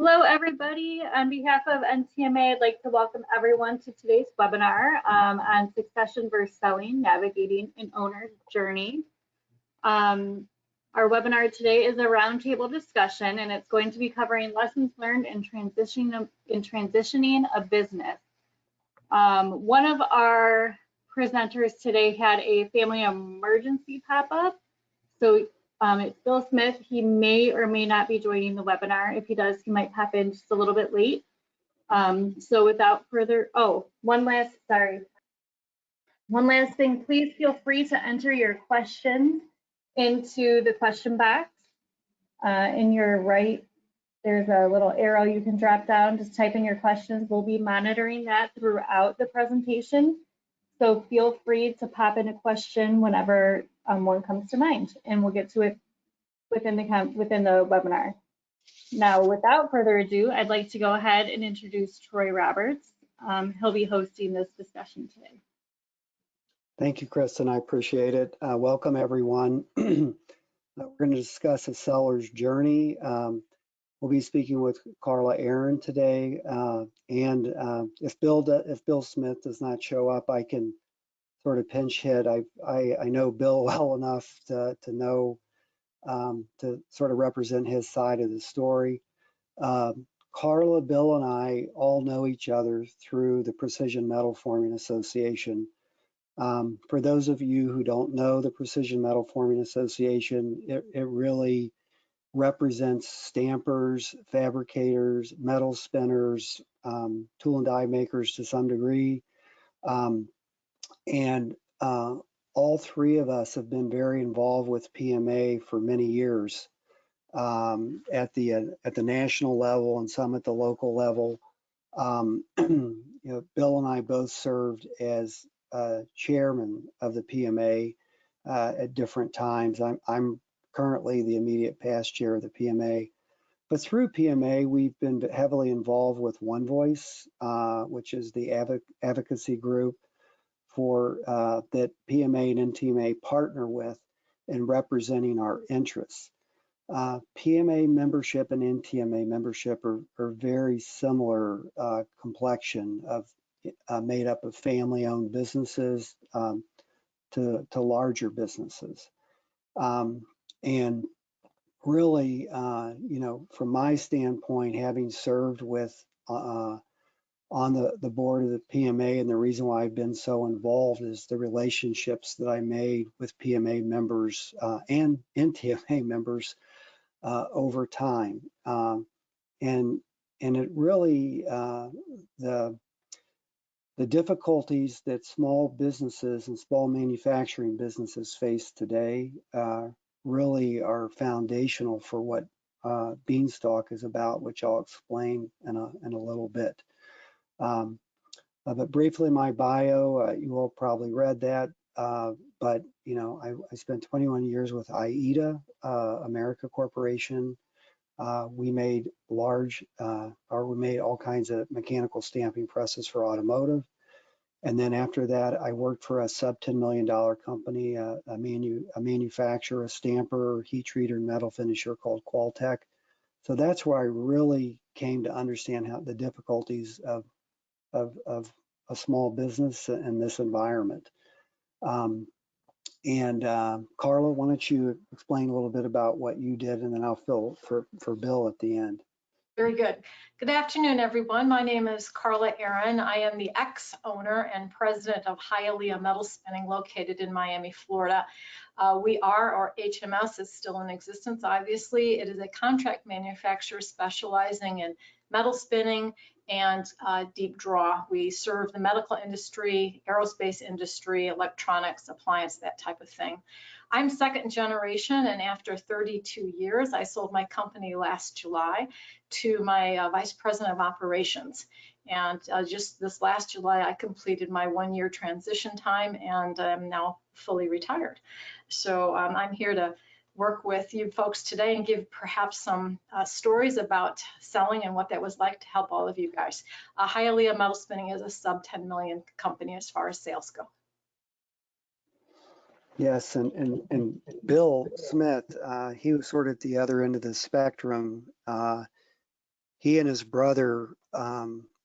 Hello, everybody. On behalf of NTMA, I'd like to welcome everyone to today's webinar on succession versus selling, navigating an owner's journey. Our webinar today is a roundtable discussion, and it's going to be covering lessons learned in transitioning a business. One of our presenters today had a family emergency pop up, so it's Bill Smith. He may or may not be joining the webinar. If he does, he might pop in just a little bit late. So without further, one last thing, please feel free to enter your questions into the question box. In your right, there's a little arrow you can drop down. Just type in your questions. We'll be monitoring that throughout the presentation. So feel free to pop in a question whenever one comes to mind, and we'll get to it within the webinar. Now, without further ado, I'd like to go ahead and introduce Troy Roberts. He'll be hosting this discussion today. Thank you, Kristen. I appreciate it. Welcome, everyone. We're going to discuss a seller's journey. We'll be speaking with Karla Aaron today, and if Bill Smith does not show up, I can sort of pinch hit. I know Bill well enough to know to sort of represent his side of the story. Karla, Bill, and I all know each other through the Precision Metal Forming Association. For those of you who don't know the Precision Metal Forming Association, it really represents stampers, fabricators, metal spinners, tool and die makers to some degree. And all three of us have been very involved with PMA for many years at the national level and some at the local level. You know, Bill and I both served as chairman of the PMA at different times. I'm currently the immediate past chair of the PMA. But through PMA, we've been heavily involved with One Voice, which is the advocacy group for that PMA and NTMA partner with in representing our interests. PMA membership and NTMA membership are very similar complexion of made up of family-owned businesses to larger businesses. And really, you know, from my standpoint, having served with on the board of the PMA, and the reason why I've been so involved is the relationships that I made with PMA members and NTMA members over time. And it really, the difficulties that small businesses and small manufacturing businesses face today really are foundational for what Beanstalk is about, which I'll explain in a little bit. But briefly, my bio, you all probably read that, but you know, I spent 21 years with AIDA, America Corporation. We made we made all kinds of mechanical stamping presses for automotive. And then after that, I worked for a sub $10 million company, a manufacturer, a stamper, heat treater, metal finisher called Qualtech. So that's where I really came to understand how the difficulties of a small business in this environment. Karla, why don't you explain a little bit about what you did, and then I'll fill for Bill at the end. Very good. Good afternoon, everyone. My name is Karla Aaron. I am the ex-owner and president of Hialeah Metal Spinning, located in Miami, Florida. Our HMS is still in existence, obviously. It is a contract manufacturer specializing in metal spinning and deep draw. We serve the medical industry, aerospace industry, electronics, appliance, that type of thing. I'm second generation, and after 32 years, I sold my company last July to my vice president of operations. And just this last July, I completed my 1-year transition time, and I'm now fully retired. So I'm here to work with you folks today and give perhaps some stories about selling and what that was like to help all of you guys. Hialeah Metal Spinning is a sub 10 million company as far as sales go. Yes, and Bill Smith, he was sort of at the other end of the spectrum. he and his brother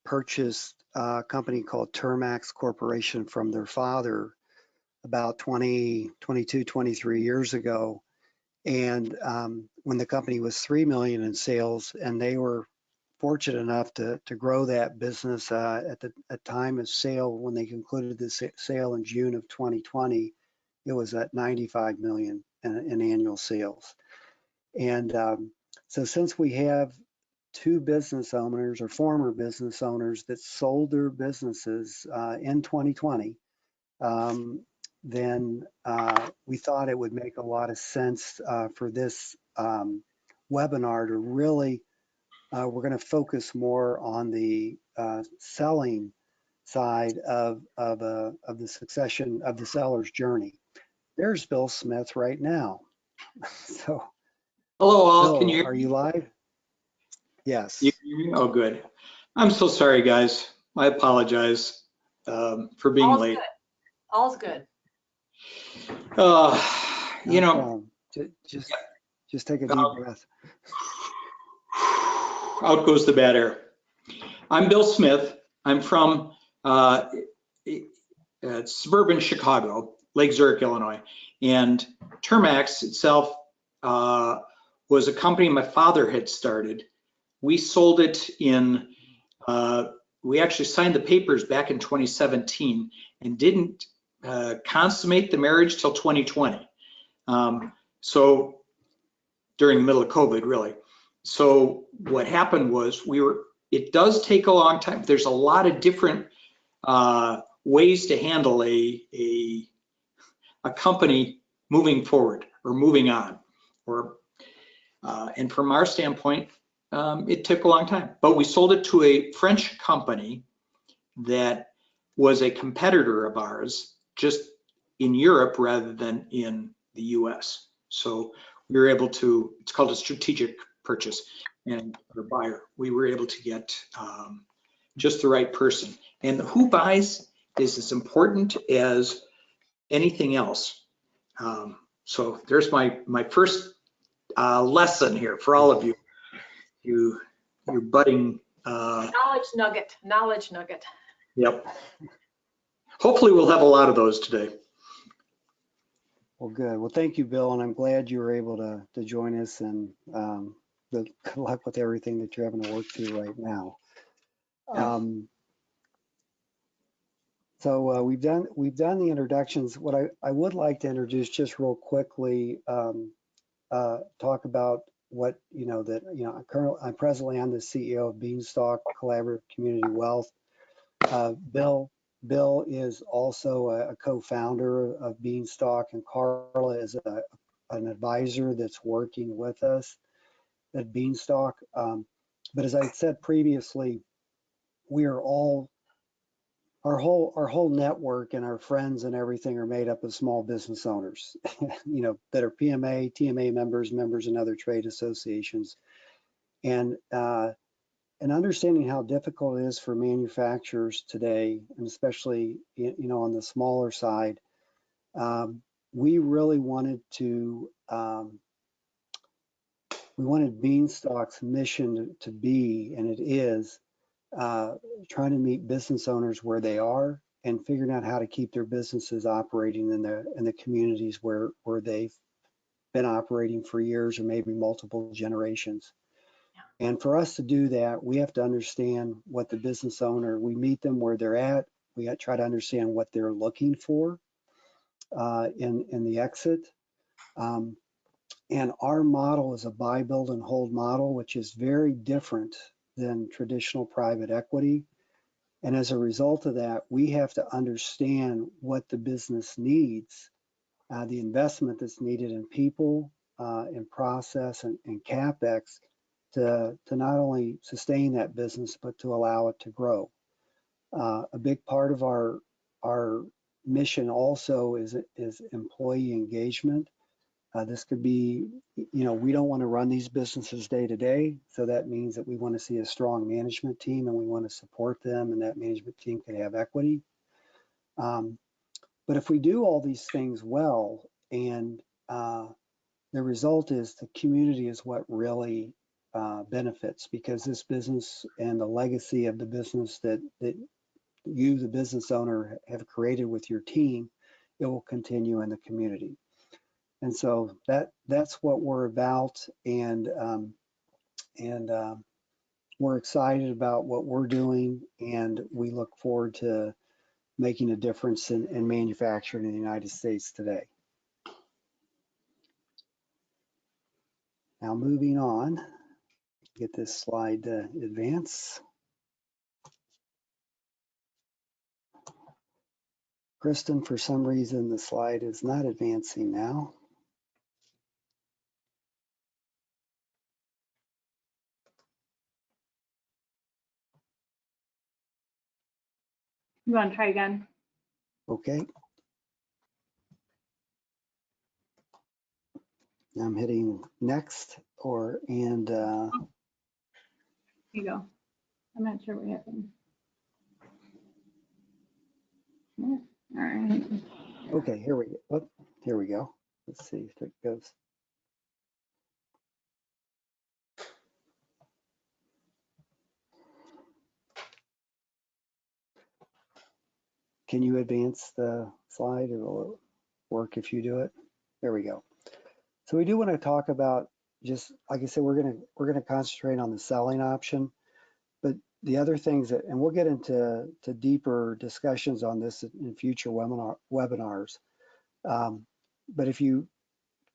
purchased a company called Turmax Corporation from their father about 23 years ago. And when the company was $3 million in sales, and they were fortunate enough to grow that business at the time of sale, when they concluded the sale in June of 2020, it was at 95 million in annual sales. And so since we have two business owners or former business owners that sold their businesses in 2020, then we thought it would make a lot of sense for this webinar to really, we're going to focus more on the selling side of the succession of the seller's journey. There's Bill Smith right now. So, Hello all, Bill, can you hear are me? you live? Yes. You hear me? Oh, good. I'm so sorry, guys. I apologize for being All's late. good. All's good. You know, problem. Just take a deep breath. out goes the bad air. I'm Bill Smith. I'm from suburban Chicago, Lake Zurich, Illinois. And Turmax itself was a company my father had started. We sold it in, we actually signed the papers back in 2017 and didn't consummate the marriage till 2020. So during the middle of COVID, really. So what happened was it does take a long time. There's a lot of different ways to handle a company moving forward or moving on, and from our standpoint, it took a long time, but we sold it to a French company that was a competitor of ours, just in Europe rather than in the US. So we were able to, it's called a strategic purchase, and the buyer, we were able to get just the right person. And who buys is as important as anything else. So there's my first lesson here for all of you. You're budding. Knowledge nugget. Yep. Hopefully we'll have a lot of those today. Well, good. Well, thank you, Bill, and I'm glad you were able to join us, and good luck with everything that you're having to work through right now. Yeah. So we've done the introductions. What I would like to introduce just real quickly, talk about what I'm presently I'm the CEO of Beanstalk Collaborative Community Wealth. Bill is also a co-founder of Beanstalk, and Carla is an advisor that's working with us at Beanstalk. But as I said previously, we are all, our whole network and our friends and everything are made up of small business owners, that are PMA, TMA members in other trade associations. And understanding how difficult it is for manufacturers today, and especially, on the smaller side, we really wanted to, we wanted Beanstalk's mission to be, and it is, trying to meet business owners where they are and figuring out how to keep their businesses operating in the communities where they've been operating for years or maybe multiple generations. And for us to do that, we have to understand what the business owner, we meet them where they're at. We got to try to understand what they're looking for in the exit. And our model is a buy, build, and hold model, which is very different than traditional private equity. And as a result of that, we have to understand what the business needs, the investment that's needed in people, in process, and CapEx to not only sustain that business, but to allow it to grow. A big part of our mission also is employee engagement. This could be, we don't want to run these businesses day to day. So that means that we want to see a strong management team and we want to support them, and that management team can have equity. But if we do all these things well, and the result is the community is what really benefits, because this business and the legacy of the business that you, the business owner, have created with your team, it will continue in the community. And so that's what we're about, and we're excited about what we're doing, and we look forward to making a difference in manufacturing in the United States today. Now moving on, get this slide to advance. Kristen, for some reason, the slide is not advancing now. You want to try again? Okay. I'm hitting next and Here you go. I'm not sure what happened. Yeah. All right. okay, here we go. Oh, here we go. Let's see if it goes. Can you advance the slide, or will it work if you do it? There we go. So we do want to talk about, just like I said, we're gonna concentrate on the selling option, but the other things that, and we'll get into deeper discussions on this in future webinars. But if you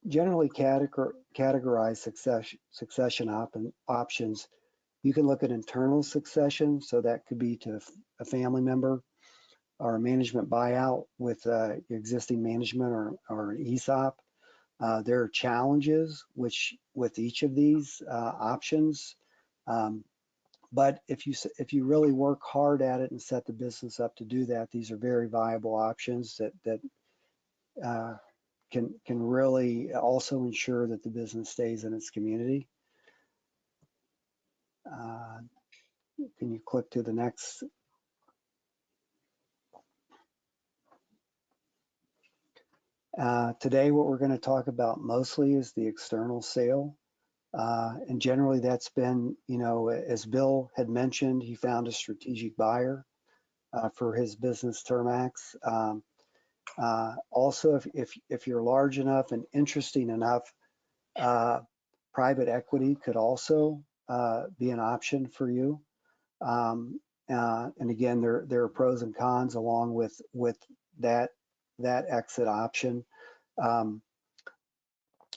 generally categorize succession options, you can look at internal succession, so that could be to a family member, or a management buyout with existing management, or an ESOP. There are challenges with each of these options, but if you really work hard at it and set the business up to do that, these are very viable options that can really also ensure that the business stays in its community. Can you click to the next? Today, what we're going to talk about mostly is the external sale. And generally that's been, as Bill had mentioned, he found a strategic buyer for his business, Turmax. Also, if you're large enough and interesting enough, private equity could also be an option for you. And again, there are pros and cons along with that exit option.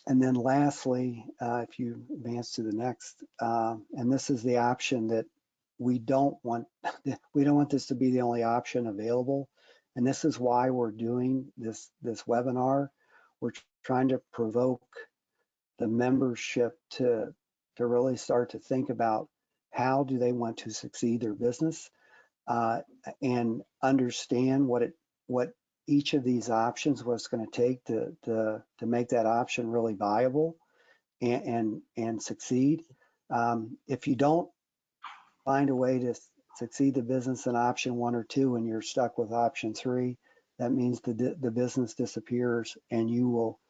And then lastly, if you advance to the next, and this is the option that we don't want this to be the only option available. And this is why we're doing this webinar. We're trying to provoke the membership to really start to think about how do they want to succeed their business, and understand what each of these options, what it's going to take to make that option really viable and succeed. If you don't find a way to succeed the business in option 1 or 2 and you're stuck with option 3, that means the business disappears, and you will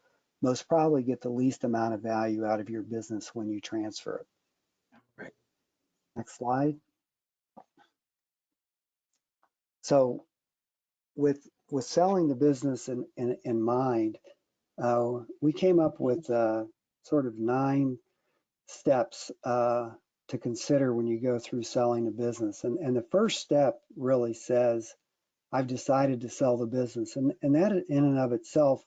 most probably get the least amount of value out of your business when you transfer it. Right. Next slide. So with selling the business in mind, we came up with sort of 9 steps to consider when you go through selling a business. And the first step really says, I've decided to sell the business. And that in and of itself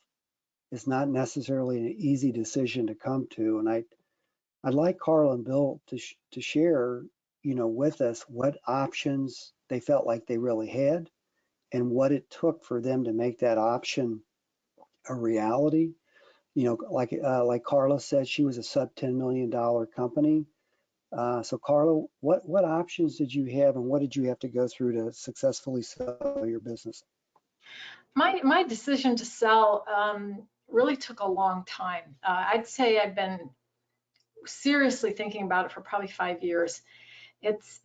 is not necessarily an easy decision to come to. And I'd like Carla and Bill to share, with us what options they felt like they really had, and what it took for them to make that option a reality. Like Carla said, she was a sub $10 million company. So Carla, what options did you have, and what did you have to go through to successfully sell your business? My decision to sell really took a long time. I'd say I've been seriously thinking about it for probably 5 years. It's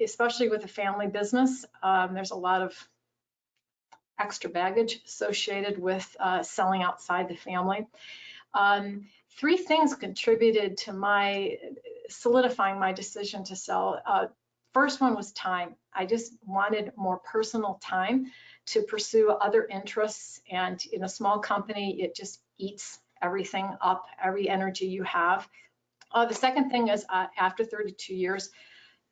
especially with a family business, there's a lot of extra baggage associated with selling outside the family. 3 things contributed to my solidifying my decision to sell. First one was time. I just wanted more personal time to pursue other interests. And in a small company, it just eats everything up, every energy you have. The second thing is after 32 years,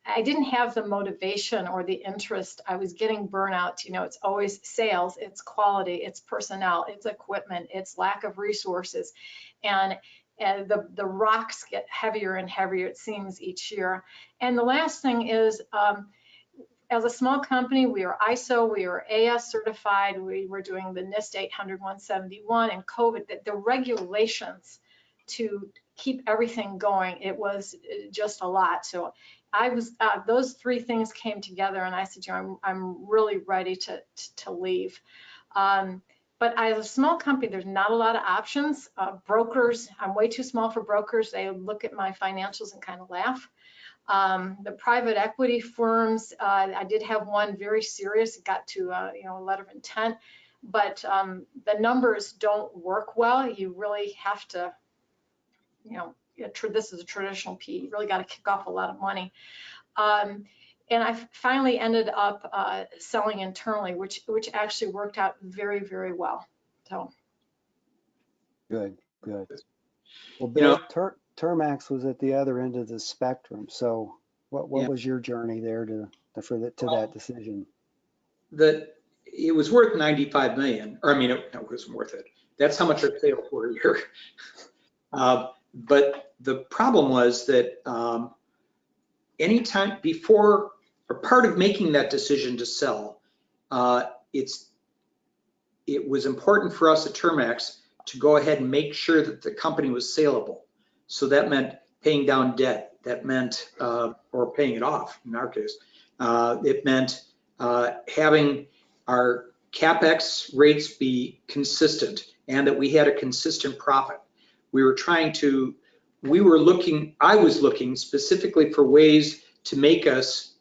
I didn't have the motivation or the interest. I was getting burnout. You know, it's always sales, it's quality, it's personnel, it's equipment, it's lack of resources. And the rocks get heavier and heavier, it seems, each year. And the last thing is, as a small company, we are ISO, we are AS certified, we were doing the NIST 800-171 and COVID, the regulations to keep everything going, it was just a lot. So I was, those three things came together, and I said, you know, I'm really ready to leave. But as a small company, there's not a lot of options. Brokers, I'm way too small for brokers. They look at my financials and kind of laugh. The private equity firms, I did have one very serious. It got to you know, a letter of intent, but the numbers don't work well. You really have to, you know, this is a traditional PE. You really got to kick off a lot of money. And I finally ended up selling internally, which actually worked out very, very well. So Good. Well, You Bill, know, Turmax was at the other end of the spectrum. So what Yeah. was your journey there to that decision? that it was worth 95 million, or I mean, it wasn't worth it. That's how much our sales were a year. But the problem was that anytime before, or part of making that decision to sell, it was important for us at Turmax to go ahead and make sure that the company was saleable. So that meant paying down debt. That meant, or paying it off in our case. It meant having our CapEx rates be consistent and that we had a consistent profit. I was looking specifically for ways to make us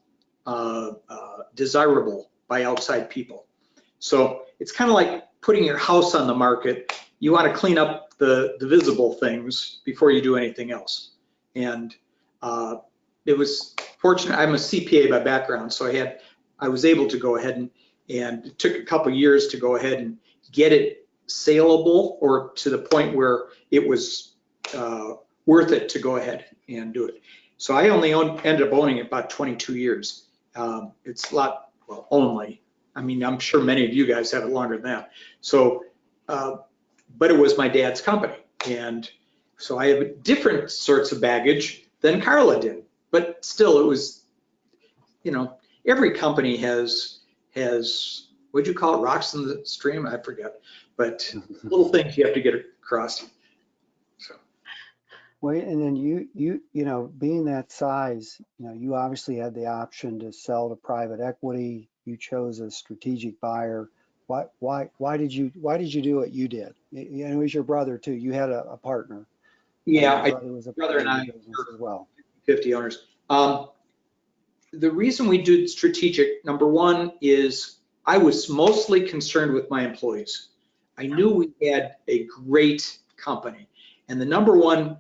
desirable by outside people. So it's kind of like putting your house on the market. You want to clean up the visible things before you do anything else. And it was fortunate. I'm a CPA by background, so I was able to go ahead and it took a couple years to go ahead and get it saleable, or to the point where it was worth it to go ahead and do it. So I only ended up owning it about 22 years. It's a lot, well, only. I mean, I'm sure many of you guys have it longer than that. So, but it was my dad's company. And so I have different sorts of baggage than Carla did. But still, it was, you know, every company has, what'd you call it, rocks in the stream? I forget. But little things you have to get across. So. Well, and then you know, being that size, you know, you obviously had the option to sell to private equity. You chose a strategic buyer. Why did you do what you did? And it was your brother too. You had a partner. Yeah, brother and I as well. 50 owners. The reason we do strategic, number one, is I was mostly concerned with my employees. I knew we had a great company, and the number one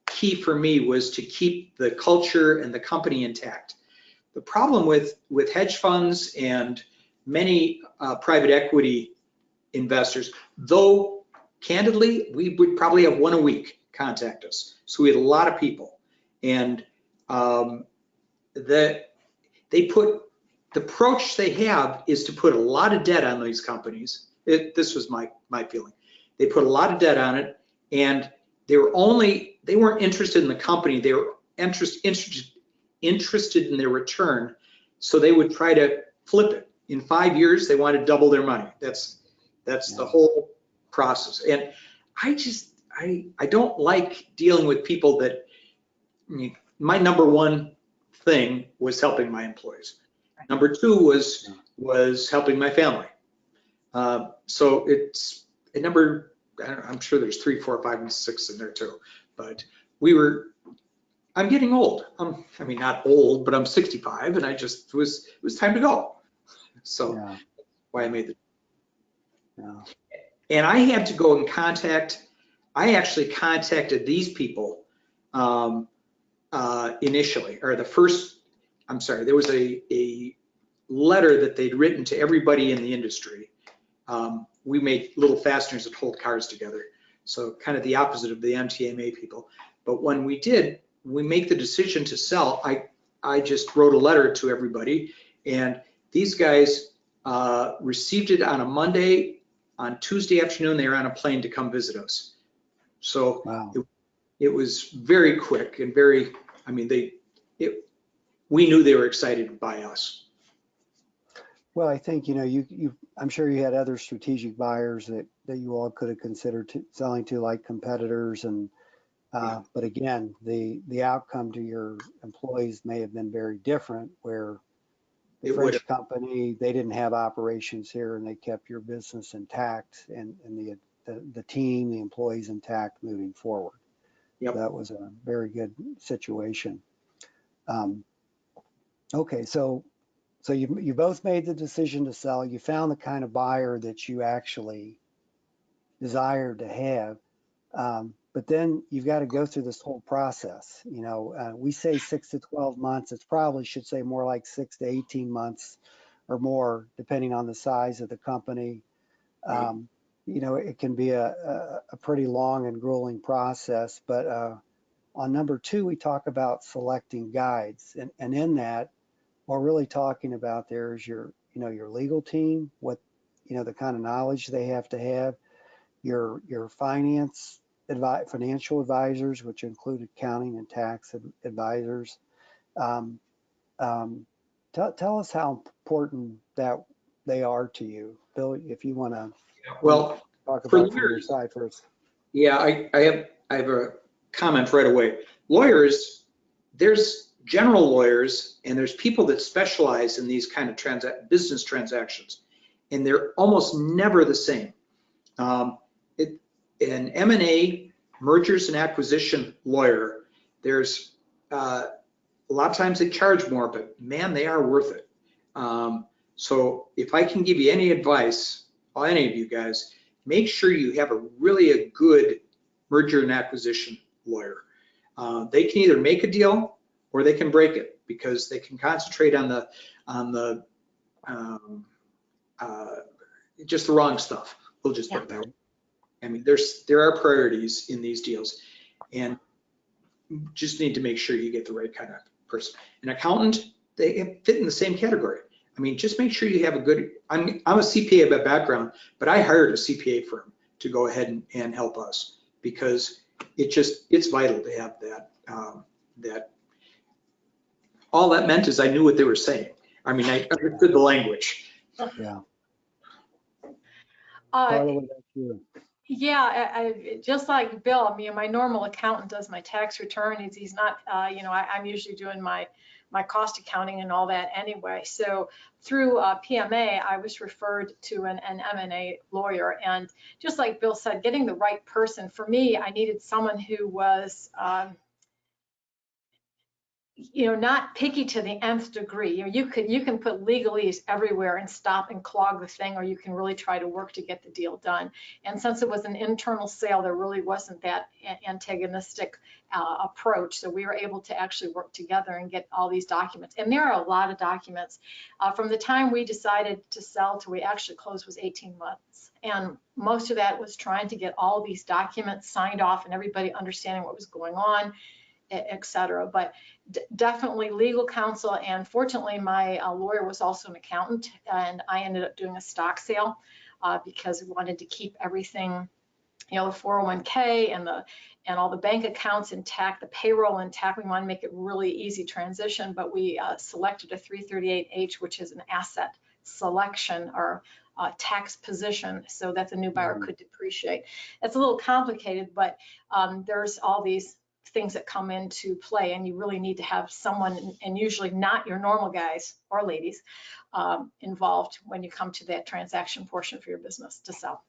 key for me was to keep the culture and the company intact. The problem with hedge funds and many private equity investors, though candidly, we would probably have one a week contact us. So we had a lot of people, and the approach they have is to put a lot of debt on these companies. This was my feeling. They put a lot of debt on it, and they weren't interested in the company. They were interested in their return. So they would try to flip it. In 5 years, they want to double their money. That's the whole process. And I don't like dealing with people that, I mean, my number one thing was helping my employees. Number two was helping my family. So I'm sure there's 3, 4, 5, and 6 in there too. But I'm getting old. I mean, not old, but I'm 65, and it was time to go. So why I made the. Yeah. And I had to go and I actually contacted these people initially, or the first, I'm sorry, there was a letter that they'd written to everybody in the industry. We made little fasteners that hold cars together. So kind of the opposite of the NTMA people. But when we make the decision to sell, I just wrote a letter to everybody, and these guys received it on a Monday. On Tuesday afternoon, they were on a plane to come visit us. So Wow. it was very quick and very, I mean, we knew they were excited by us. Well, I think, I'm sure you had other strategic buyers that you all could have considered selling to, like competitors, and Yeah. but again, the outcome to your employees may have been very different, where the It would French company, they didn't have operations here and they kept your business intact, and the team, the employees intact moving forward. Yep. That was a very good situation. Okay, so you both made the decision to sell. You found the kind of buyer that you actually desired to have, but then you've got to go through this whole process. We say 6 to 12 months. It's probably should say more like 6 to 18 months or more, depending on the size of the company. Right. It can be a pretty long and grueling process. But on number 2, we talk about selecting guides, and in that, what we're really talking about there is your legal team, what the kind of knowledge they have to have, your financial advisors, which include accounting and tax advisors. Tell us how important that they are to you, Bill. If you want to Well, talk for about it from your lawyers, side first. yeah, I have a comment right away. Lawyers, there's general lawyers and there's people that specialize in these kind of business transactions, and they're almost never the same. An M&A, mergers and acquisition lawyer, there's a lot of times they charge more, but man, they are worth it. So if I can give you any advice, any of you guys, make sure you have a good merger and acquisition lawyer. They can either make a deal or they can break it, because they can concentrate on the just the wrong stuff. We'll just put it that way. I mean, there are priorities in these deals, and just need to make sure you get the right kind of person. An accountant, they fit in the same category. I mean, just make sure you have a good, I'm a CPA by background, but I hired a CPA firm to go ahead and help us, because it's vital to have that. All that meant is I knew what they were saying. I mean, I understood the language. Yeah. Carla, what about you? Yeah, I just like Bill. I mean, my normal accountant does my tax return. He's not, I'm usually doing my cost accounting and all that anyway. So through PMA, I was referred to an M&A lawyer, and just like Bill said, getting the right person for me, I needed someone who was not picky to the nth degree. You can put legalese everywhere and stop and clog the thing, or you can really try to work to get the deal done. And since it was an internal sale, there really wasn't that antagonistic approach. So we were able to actually work together and get all these documents. And there are a lot of documents. From the time we decided to sell to we actually closed was 18 months. And most of that was trying to get all these documents signed off and everybody understanding what was going on, et cetera. But definitely legal counsel, and fortunately my lawyer was also an accountant, and I ended up doing a stock sale because we wanted to keep everything, the 401k and all the bank accounts intact, the payroll intact. We want to make it really easy transition, but we selected a 338H, which is an asset selection or tax position, so that the new buyer could depreciate. It's a little complicated, but there's all these things that come into play, and you really need to have someone, and usually not your normal guys or ladies, involved when you come to that transaction portion for your business to sell.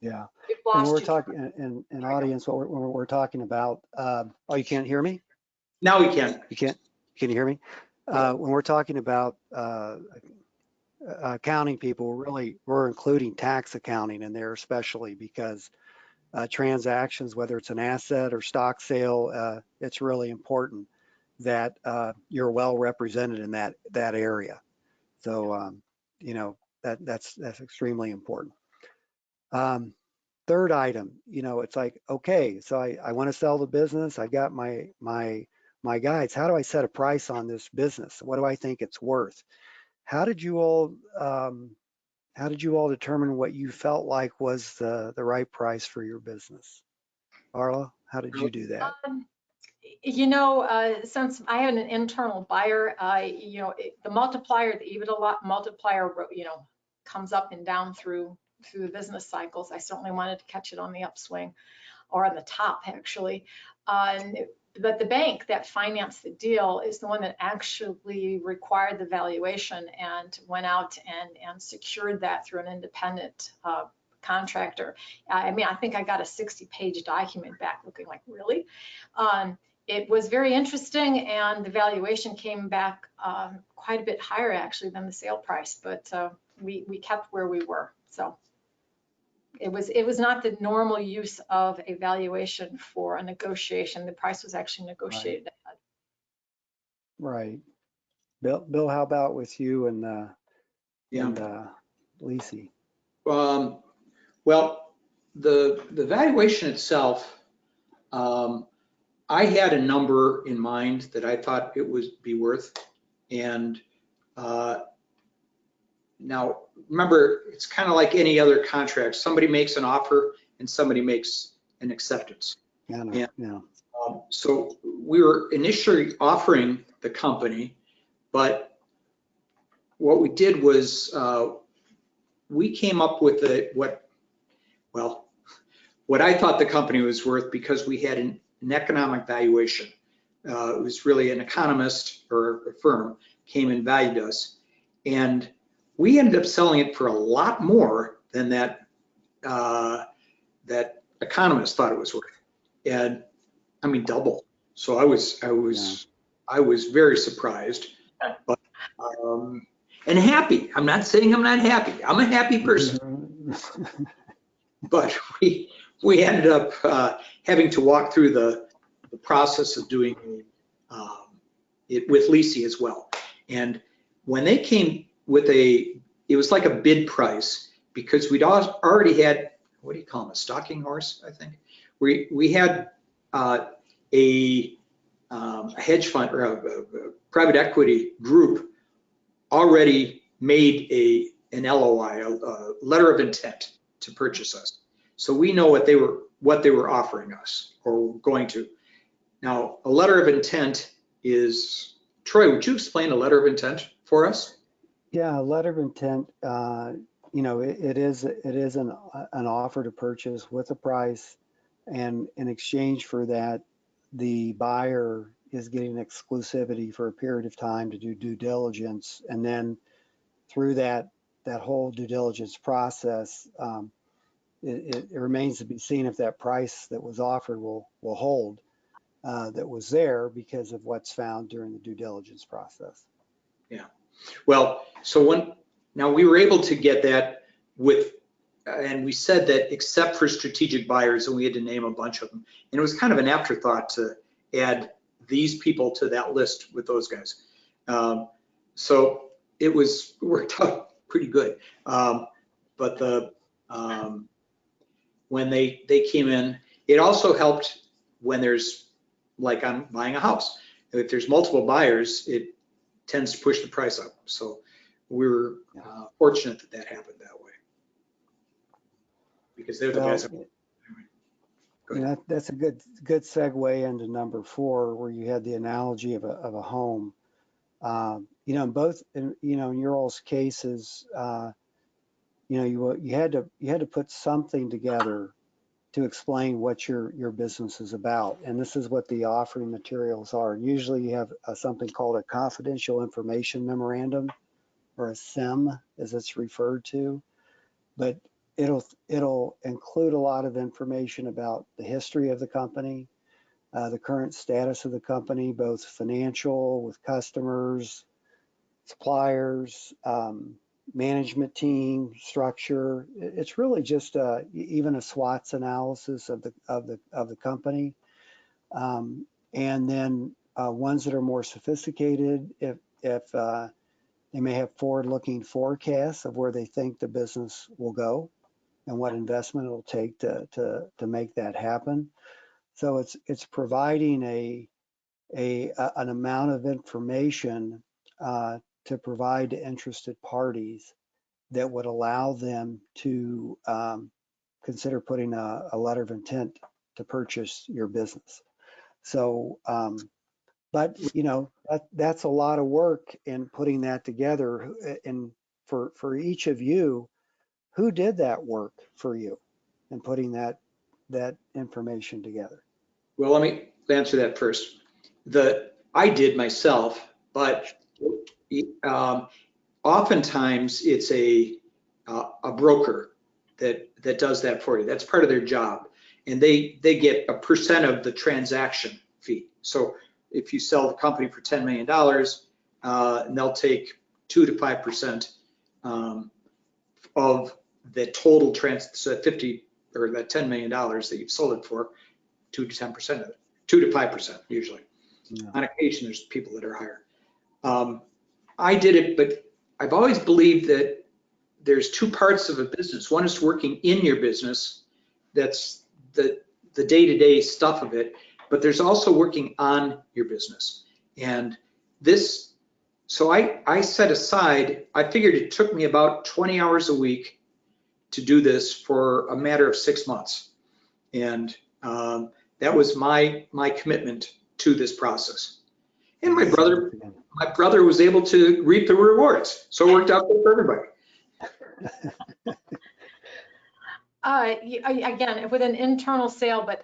Yeah. We've And lost we're you. talking in audience, what we're talking about. Oh, you can't hear me? Now we can. You can't? Can you hear me? When we're talking about accounting people, we're including tax accounting in there, especially because transactions, whether it's an asset or stock sale, it's really important that you're well represented in that area. So, you know, that's extremely important. Third item, you know, it's like, okay, so I want to sell the business. I got my guides. How do I set a price on this business? What do I think it's worth? How did you all determine what you felt like was the right price for your business? Carla, how did you do that? You know, since I had an internal buyer, you know, the multiplier, the EBITDA multiplier, you know, comes up and down through the business cycles. I certainly wanted to catch it on the upswing, or on the top, actually. But the bank that financed the deal is the one that actually required the valuation and went out and secured that through an independent contractor. I mean, I think I got a 60-page document back looking like, really? It was very interesting, and the valuation came back quite a bit higher, actually, than the sale price, but we kept where we were. So it was not the normal use of a valuation for a negotiation. The price was actually negotiated. Right. Bill, how about with you and Lisi? Well, the valuation itself, I had a number in mind that I thought it would be worth. And now, remember, it's kind of like any other contract. Somebody makes an offer and somebody makes an acceptance. So we were initially offering the company, but what we did was we came up with what I thought the company was worth, because we had an economic valuation. It was really an economist or a firm came and valued us, and we ended up selling it for a lot more than that economist thought it was worth, and I mean double. So I was very surprised, but and happy. I'm not saying I'm not happy. I'm a happy person, but we ended up having to walk through the process of doing it with Lisi as well. And when they came with it was like a bid price, because we'd already had, what do you call them, a stalking horse, I think. We had a hedge fund or a private equity group already made an LOI, a letter of intent to purchase us. So we know what they were offering us or going to. Now, a letter of intent is, Troy, would you explain a letter of intent for us? Yeah, a letter of intent, you know, it is an offer to purchase with a price, and in exchange for that, the buyer is getting exclusivity for a period of time to do due diligence, and then through that whole due diligence process, it remains to be seen if that price that was offered will hold, that was there because of what's found during the due diligence process. Yeah. Well, so now we were able to get that with, and we said that except for strategic buyers, and we had to name a bunch of them. And it was kind of an afterthought to add these people to that list with those guys. So it worked out pretty good. But when they came in, it also helped when there's, like I'm buying a house. If there's multiple buyers, it tends to push the price up. So we were fortunate that happened that way, because they're the guys. That's a good segue into number 4, where you had the analogy of a home. You know, in your all's cases, you know, you had to put something together to explain what your business is about, and this is what the offering materials are. Usually, you have something called a confidential information memorandum, or a CIM, as it's referred to, but it'll include a lot of information about the history of the company, the current status of the company, both financial, with customers, suppliers, management team structure. It's really just even a SWOT analysis of the company, and then ones that are more sophisticated, if they may have forward-looking forecasts of where they think the business will go and what investment it'll take to make that happen. So it's providing an amount of information to provide to interested parties that would allow them to consider putting a letter of intent to purchase your business. So, but that's a lot of work in putting that together. And for each of you, who did that work for you and putting that information together? Well, let me answer that first. I did myself, but oftentimes it's a broker that does that for you. That's part of their job, and they get a percent of the transaction fee. So if you sell the company for $10 million, and they'll take 2 to 5% of the total so 50 or that $10 million that you've sold it for, 2 to 10% of it, 2 to 5% usually. Yeah. On occasion, there's people that are higher. I did it, but I've always believed that there's two parts of a business. One is working in your business. That's the day-to-day stuff of it, but there's also working on your business. And so I set aside, I figured it took me about 20 hours a week to do this for a matter of 6 months. And that was my commitment to this process. And my brother was able to reap the rewards. So it worked out good for everybody. Again, with an internal sale, but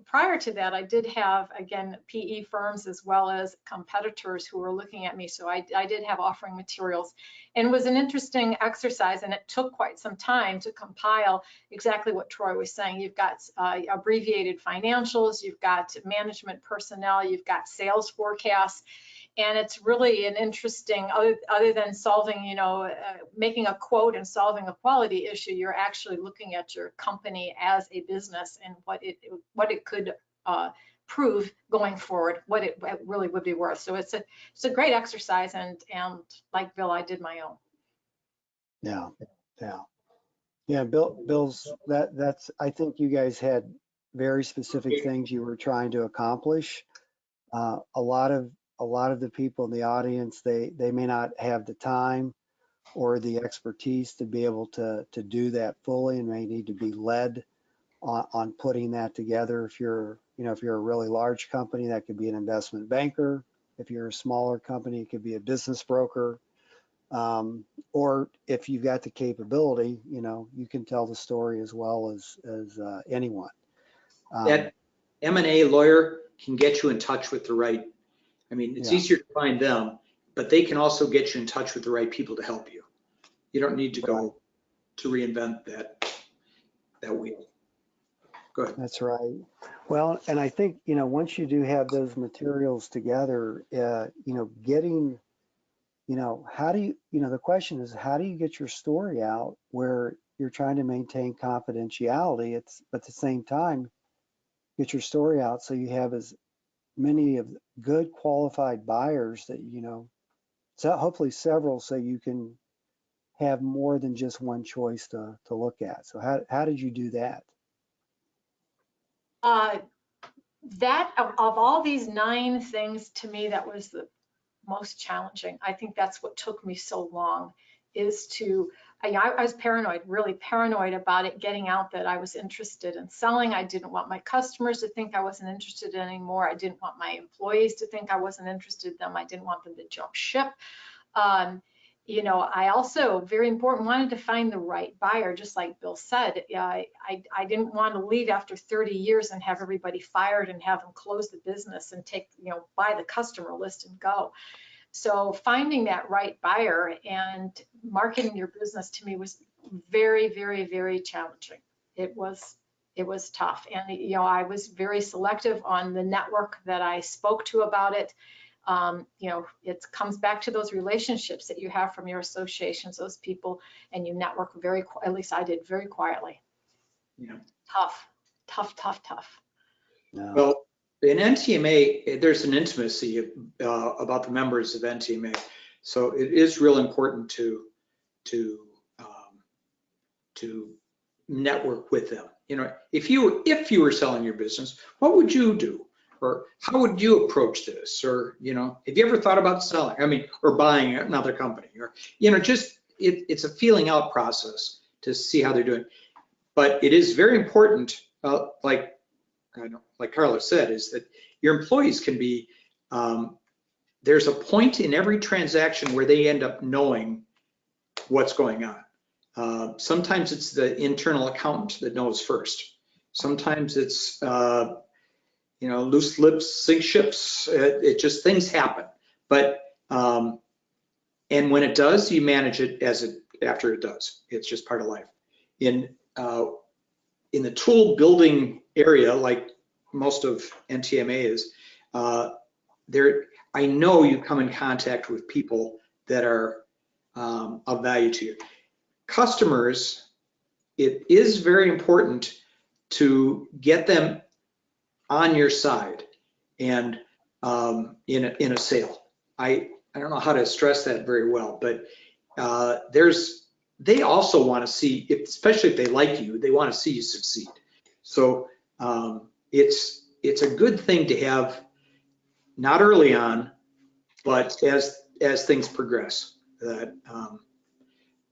prior to that, I did have, again, PE firms as well as competitors who were looking at me. So I did have offering materials, and it was an interesting exercise, and it took quite some time to compile exactly what Troy was saying. You've got abbreviated financials, you've got management personnel, you've got sales forecasts. And it's really an interesting, other than solving, making a quote and solving a quality issue, you're actually looking at your company as a business and what it could prove going forward, what it really would be worth. So it's a great exercise, and like Bill, I did my own. Yeah. Bill's that's. I think you guys had very specific things you were trying to accomplish. A lot of the people in the audience, they may not have the time or the expertise to be able to do that fully, and may need to be led on putting that together. If you're a really large company, that could be an investment banker. If you're a smaller company, it could be a business broker. Or if you've got the capability, you can tell the story as well as anyone. That M&A lawyer can get you in touch with the right. It's easier to find them, but they can also get you in touch with the right people to help you. You don't need to go to reinvent that wheel. Go ahead. That's right. Well, and I think, once you do have those materials together, getting, how do you, the question is, how do you get your story out where you're trying to maintain confidentiality? But at the same time, get your story out so you have as many of good qualified buyers that, so hopefully several, so you can have more than just one choice to look at. So how did you do that? That of all these 9 things, to me, that was the most challenging. I think that's what took me so long, is I was paranoid, really paranoid about it getting out that I was interested in selling. I didn't want my customers to think I wasn't interested anymore. I didn't want my employees to think I wasn't interested in them. I didn't want them to jump ship. I also, very important, wanted to find the right buyer, just like Bill said. I didn't want to leave after 30 years and have everybody fired and have them close the business and buy the customer list and go. So finding that right buyer and marketing your business, to me, was very, very, very challenging. It was tough. And, I was very selective on the network that I spoke to about it. You know, it comes back to those relationships that you have from your associations, those people, and you network at least I did, very quietly. Yeah. Tough. No. Well, in NTMA, there's an intimacy about the members of NTMA, so it is real important to network with them. You know, if you were selling your business, what would you do, or how would you approach this, or you know, have you ever thought about selling? I mean, or buying another company, or you know, just it's a feeling out process to see how they're doing. But it is very important, like Carla said, is that your employees can be, there's a point in every transaction where they end up knowing what's going on. Sometimes it's the internal accountant that knows first. Sometimes it's, you know, loose lips sink ships. It just, things happen. But, and when it does, you manage it after it does. It's just part of life. In the tool building area, like most of NTMA is, I know you come in contact with people that are of value to you. Customers, it is very important to get them on your side and in a sale. I don't know how to stress that very well, but they also want to see, especially if they like you, they want to see you succeed. So it's a good thing to have, not early on, but as things progress. That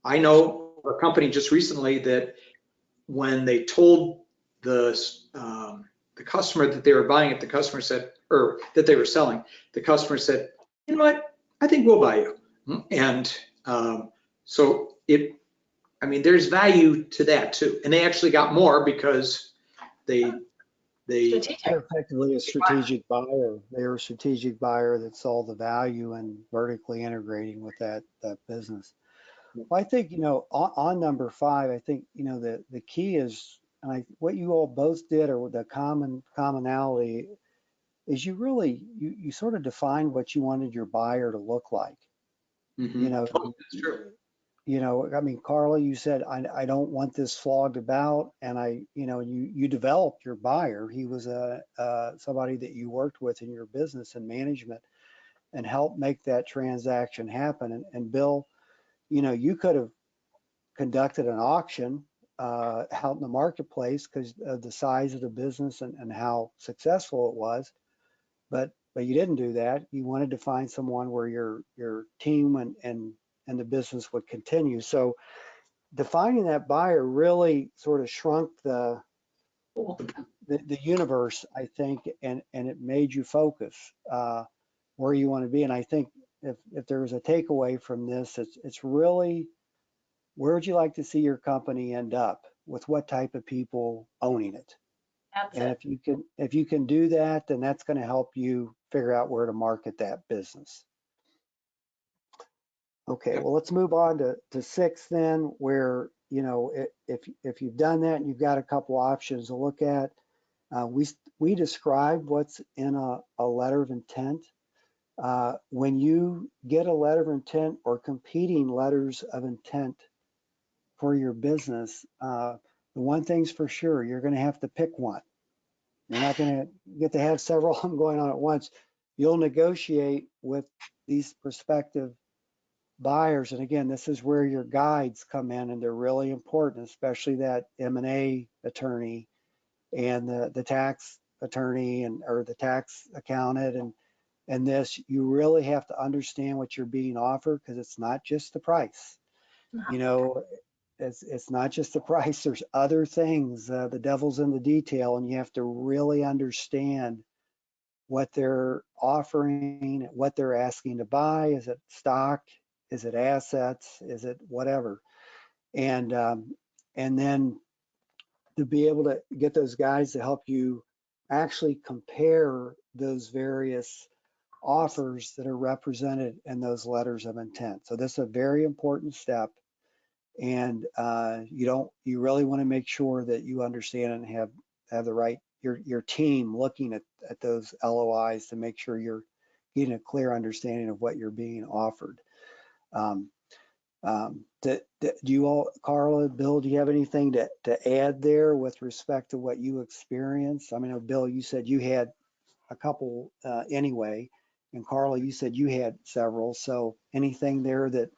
I know a company just recently that when they told the customer that they were buying it, the customer said, or that they were selling, the customer said, you know what, I think we'll buy you. And so I mean, there's value to that too. And they actually got more because they're effectively a strategic buyer. They're a strategic buyer that saw the value in vertically integrating with that business. Well, I think, you know, on number 5, I think, you know, the key is, and what you all both did, or the commonality, is you sort of defined what you wanted your buyer to look like. Mm-hmm. You know, that's true. You know, I mean, Carla, you said, I don't want this flogged about, and you know, you developed your buyer. He was somebody that you worked with in your business and management and helped make that transaction happen. And Bill, you know, you could have conducted an auction out in the marketplace because of the size of the business and how successful it was, but you didn't do that. You wanted to find someone where your team and the business would continue. So defining that buyer really sort of shrunk the universe, I think, and it made you focus where you want to be. And I think if there was a takeaway from this, it's really, where would you like to see your company end up, with what type of people owning it? And if you can do that, then that's going to help you figure out where to market that business. Okay, well, let's move on to 6 then, where, you know, if you've done that and you've got a couple options to look at, we described what's in a letter of intent. When you get a letter of intent or competing letters of intent for your business, the one thing's for sure, you're going to have to pick one. You're not going to get to have several of them going on at once. You'll negotiate with these prospective buyers. And again, this is where your guides come in, and they're really important, especially that M&A attorney and the tax attorney or the tax accountant. And this, you really have to understand what you're being offered, because it's not just the price. You know, it's not just the price. There's other things. The devil's in the detail, and you have to really understand what they're offering, what they're asking to buy. Is it stock? Is it assets? Is it whatever? And then to be able to get those guys to help you actually compare those various offers that are represented in those letters of intent. So this is a very important step. And you really want to make sure that you understand and have the right, your team looking at those LOIs to make sure you're getting a clear understanding of what you're being offered. Do you all, Carla, Bill, do you have anything to add there with respect to what you experienced? I mean, Bill, you said you had a couple anyway, and Carla, you said you had several. So anything there that?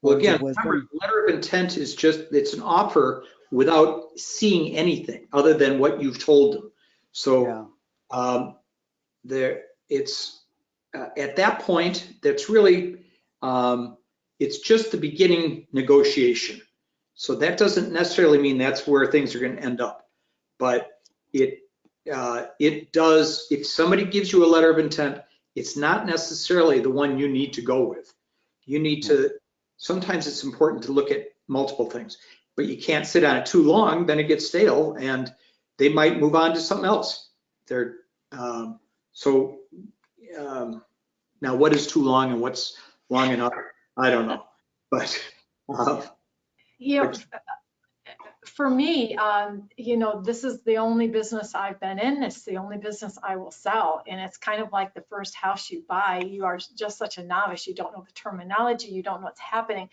Well, again, remember, letter of intent is just, it's an offer without seeing anything other than what you've told them. So it's at that point, that's really, it's just the beginning negotiation. So that doesn't necessarily mean that's where things are going to end up, but it does. If somebody gives you a letter of intent, it's not necessarily the one you need to go with. You need to, sometimes it's important to look at multiple things, but you can't sit on it too long, then it gets stale and they might move on to something else. Now what is too long and what's long enough? I don't know, but for me, this is the only business I've been in. It's the only business I will sell. And it's kind of like the first house you buy. You are just such a novice. You don't know the terminology. You don't know what's happening.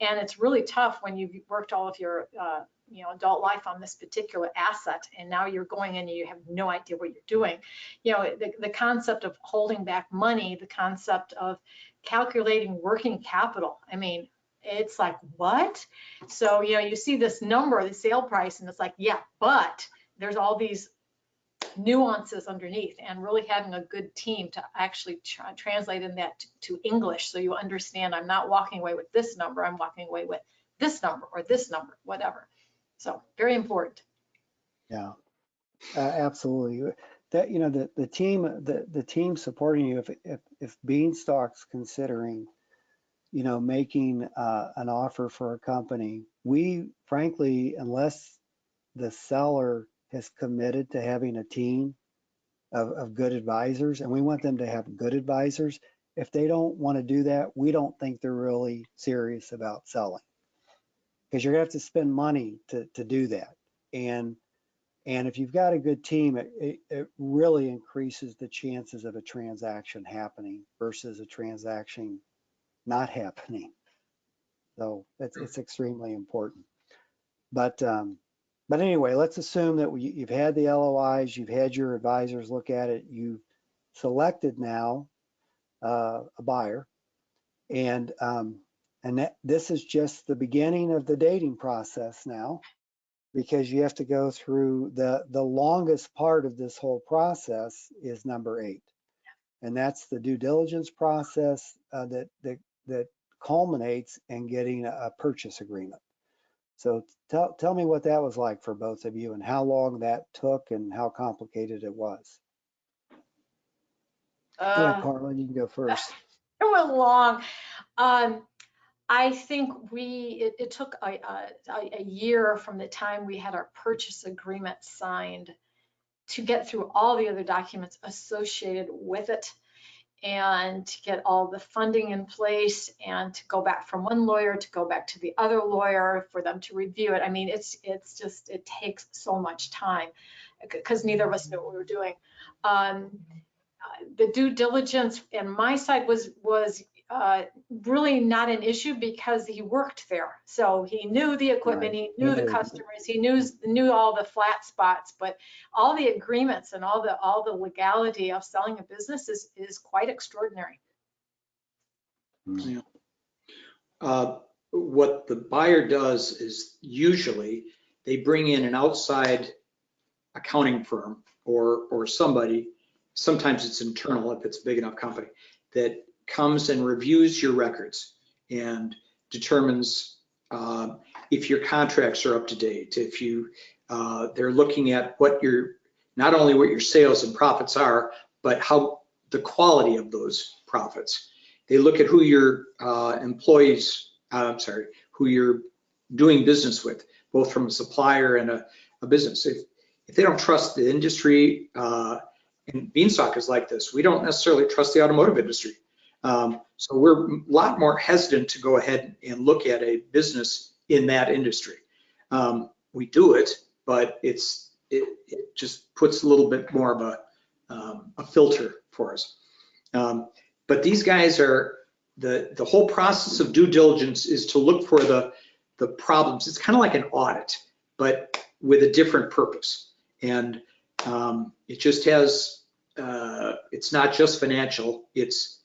And it's really tough when you've worked all of your adult life on this particular asset, and now you're going in and you have no idea what you're doing. The concept of holding back money, the concept of calculating working capital. I mean, it's like, what? So, you see this number, the sale price, and it's like, yeah, but there's all these nuances underneath, and really having a good team to actually translate in that to English, so you understand I'm not walking away with this number, I'm walking away with this number or this number, whatever. So very important. Yeah, absolutely. That, the team supporting you, if Beanstalk's considering, making an offer for a company, we frankly, unless the seller has committed to having a team of good advisors, and we want them to have good advisors, if they don't want to do that, we don't think they're really serious about selling, because you're gonna have to spend money to do that. And if you've got a good team, it really increases the chances of a transaction happening versus a transaction not happening. So it's extremely important. But anyway, let's assume that you've had the LOIs, you've had your advisors look at it, you've selected now a buyer, and this is just the beginning of the dating process now, because you have to go through the longest part of this whole process is number 8, and that's the due diligence process that culminates in getting a purchase agreement. So tell me what that was like for both of you, and how long that took and how complicated it was. Carla, you can go first. It went long. I think it took a year from the time we had our purchase agreement signed to get through all the other documents associated with it, and to get all the funding in place, and to go back from one lawyer to go back to the other lawyer for them to review it. I mean, it takes so much time because neither of us knew what we were doing. The due diligence on my side was really not an issue, because he worked there, so he knew the equipment, right. He knew the customers, he knew all the flat spots, but all the agreements and all the legality of selling a business is quite extraordinary. Yeah. What the buyer does is usually they bring in an outside accounting firm or somebody. Sometimes it's internal if it's a big enough company, that comes and reviews your records and determines if your contracts are up to date, if they're looking at not only what your sales and profits are, but how the quality of those profits. They look at who your who you're doing business with, both from a supplier and a business. If they don't trust the industry, and Beanstalk is like this, we don't necessarily trust the automotive industry. So we're a lot more hesitant to go ahead and look at a business in that industry. We do it, but it just puts a little bit more of a filter for us. But these guys are, the whole process of due diligence is to look for the problems. It's kind of like an audit, but with a different purpose. And it just has, it's not just financial, it's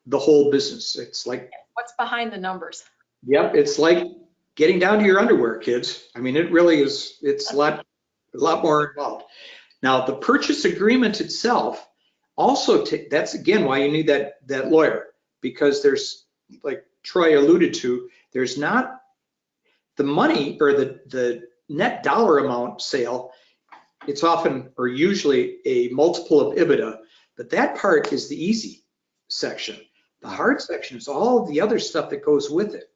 the whole business. It's like, What's behind the numbers? yep, it's like getting down to your underwear, kids. I mean, it really is, it's a lot more involved. Now, the purchase agreement itself also, that's again why you need that lawyer, because there's, like Troy alluded to, there's not the money or the net dollar amount sale. It's often or usually a multiple of EBITDA, but that part is the easy section. The hard section is all of the other stuff that goes with it.